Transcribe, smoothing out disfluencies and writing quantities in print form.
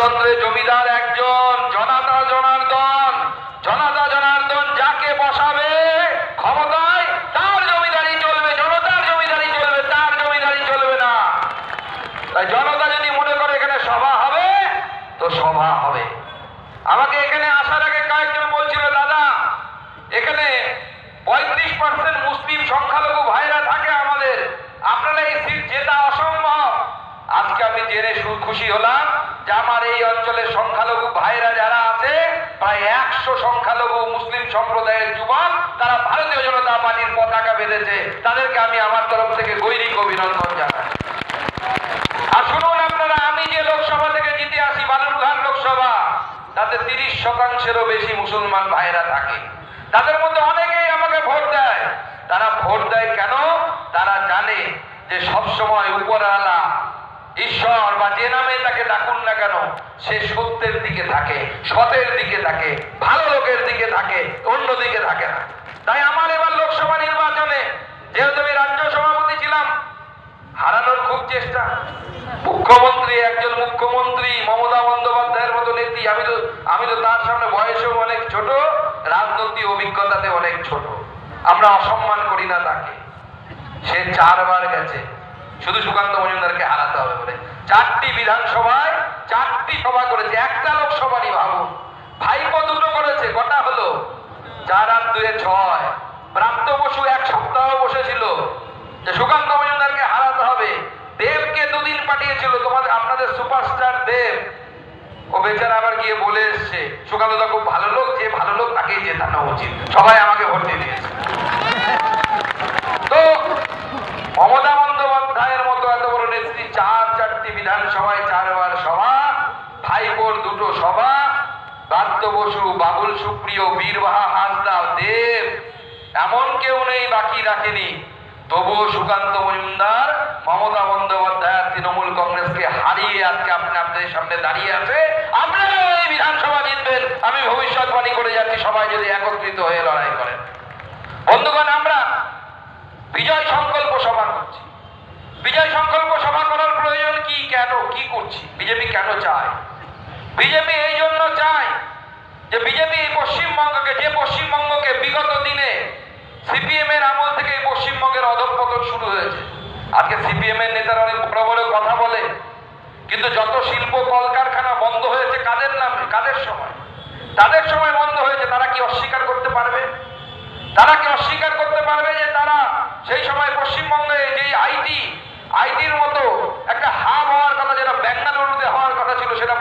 গণতন্ত্রের জমিদার একজন, জনতা জনার্দন। জনতা জনার্দন যাকে বসাবে ক্ষমতায় তার জমিদারি চলবে, জনতার জমিদারি চলবে, তার জমিদারি চলবে না। তাই জনতা যদি মনে করে এখানে সভা হবে তো সভা হবে। আমাকে এখানে আসার আগে কয়েকজন বলছিল, দাদা এখানে 35% মুসলিম সংখ্যালঘু ভাইরা থাকে আমাদের, আপনারা এই সিট জেতা অসম্ভব। আজকে আমি জেনে খুশি হলাম যে আমার এই অঞ্চলের সংখ্যালঘু ভাইরা যারা আছে, প্রায় 100 সংখ্যালঘু মুসলিম সম্প্রদায়ের যুবক, তারা ভারতীয় জনতা পার্টির পতাকা বেঁধেছে। তাদেরকে আমি আমার তরফ থেকে গৈরিক অভিনন্দন জানাই। আর শুনুন আপনারা, আমি যে লোকসভা থেকে জিতে আসি, বালুরঘাট লোকসভা, তাতে 30%-এরও বেশি মুসলমান ভাইরা থাকে। তাদের মধ্যে অনেকেই আমাকে ভোট দেয়। তারা ভোট দেয় কেন? তারা জানে যে সবসময় উপরওয়ালা ঈশ্বর বা যে নামে তাকে ডাকুন না কেন, সে সত্যের দিকে থাকে, সতের দিকে থাকে, ভালো লোকের দিকে থাকে, অন্য দিকে থাকে না। তাই আমার এবার লোকসভা নির্বাচনে, যেহেতু আমি রাজ্য সভাপতি ছিলাম, হারানোর খুব চেষ্টা। মুখ্যমন্ত্রী, একজন মুখ্যমন্ত্রী মমতা বন্দ্যোপাধ্যায়ের মতো নেত্রী, আমি তো তার সামনে বয়সেও অনেক ছোট, রাজনৈতিক অভিজ্ঞতাতে অনেক ছোট। আমরা অসম্মান করি না তাকে। সে 4 বার গেছে শুধু সুকান্ত মজুমদারকে হারাতে হবে বলে। 4টি বিধানসভায় 4টি সভা করেছে, একটা লোকসভারই ভাবুন। ভাইপো 2টো করেছে, কটা হলো? 4 আর 2 6। প্রাপ্ত বসু 1 সপ্তাহ বসেছিল যে সুকান্ত মজুমদারকে হারাতে হবে। দেবকে 2 দিন পাঠিয়েছিল, আপনাদের সুপারস্টার দেব। ও বেচারা আবার গিয়ে বলে এসছে, সুকান্ত দা খুব ভালো লোক, যে ভালো লোক তাকেই জেতানো উচিত। সবাই আমাকে ভোট দিয়ে দিয়েছে। তো মমতা বন্দ্যোপাধ্যায়ের মতো এত বড় নেত্রী 4টি বিধানসভায় 4 বার সভা, ভাইপোর 2টো সভা, প্রাপ্ত বসু, বাবুল সুপ্রিয়, বীরবাহা হাঁসদা, দেব, এমন কেউ নেই বাকি রাখেনি। তবুও সুকান্ত মজুমদার মমতা বন্দ্যোপাধ্যায় তৃণমূল কংগ্রেসকে হারিয়ে আজকে আপনাদের সামনে দাঁড়িয়ে আছে। আপনারা এই বিধানসভা জিতবেন, আমি ভবিষ্যৎবাণী করে যাচ্ছি, সবাই যদি একত্রিত হয়ে লড়াই করেন। বন্ধুগণ, আমরা বিজয় সংকল্প সভা করছি। বিজয় সংকল্প সভা করার প্রয়োজন কি? কেন কি করছি? বিজেপি কেন চায়? বিজেপি এই জন্য চায় যে বিজেপি পশ্চিমবঙ্গকে, যে পশ্চিমবঙ্গকে বিগত দিনে সিপিএম এর আমল থেকে এই পশ্চিমবঙ্গের অধঃপতন শুরু হয়েছে। আজকে সিপিএম এর নেতারা অনেক বড় বড় কথা বলে, কিন্তু যত শিল্প কলকারখানা বন্ধ হয়েছে কাদের নামে, কাদের সময়? তাদের সময় বন্ধ হয়েছে। তারা কি অস্বীকার করতে পারবে? তারা কি অস্বীকার করতে পারবে যে তারা সেই সময় পশ্চিমবঙ্গে যে আইটির মতো একটা হাব হওয়ার কথা, যেটা বেঙ্গালুরুতে হওয়ার কথা ছিল, সেটা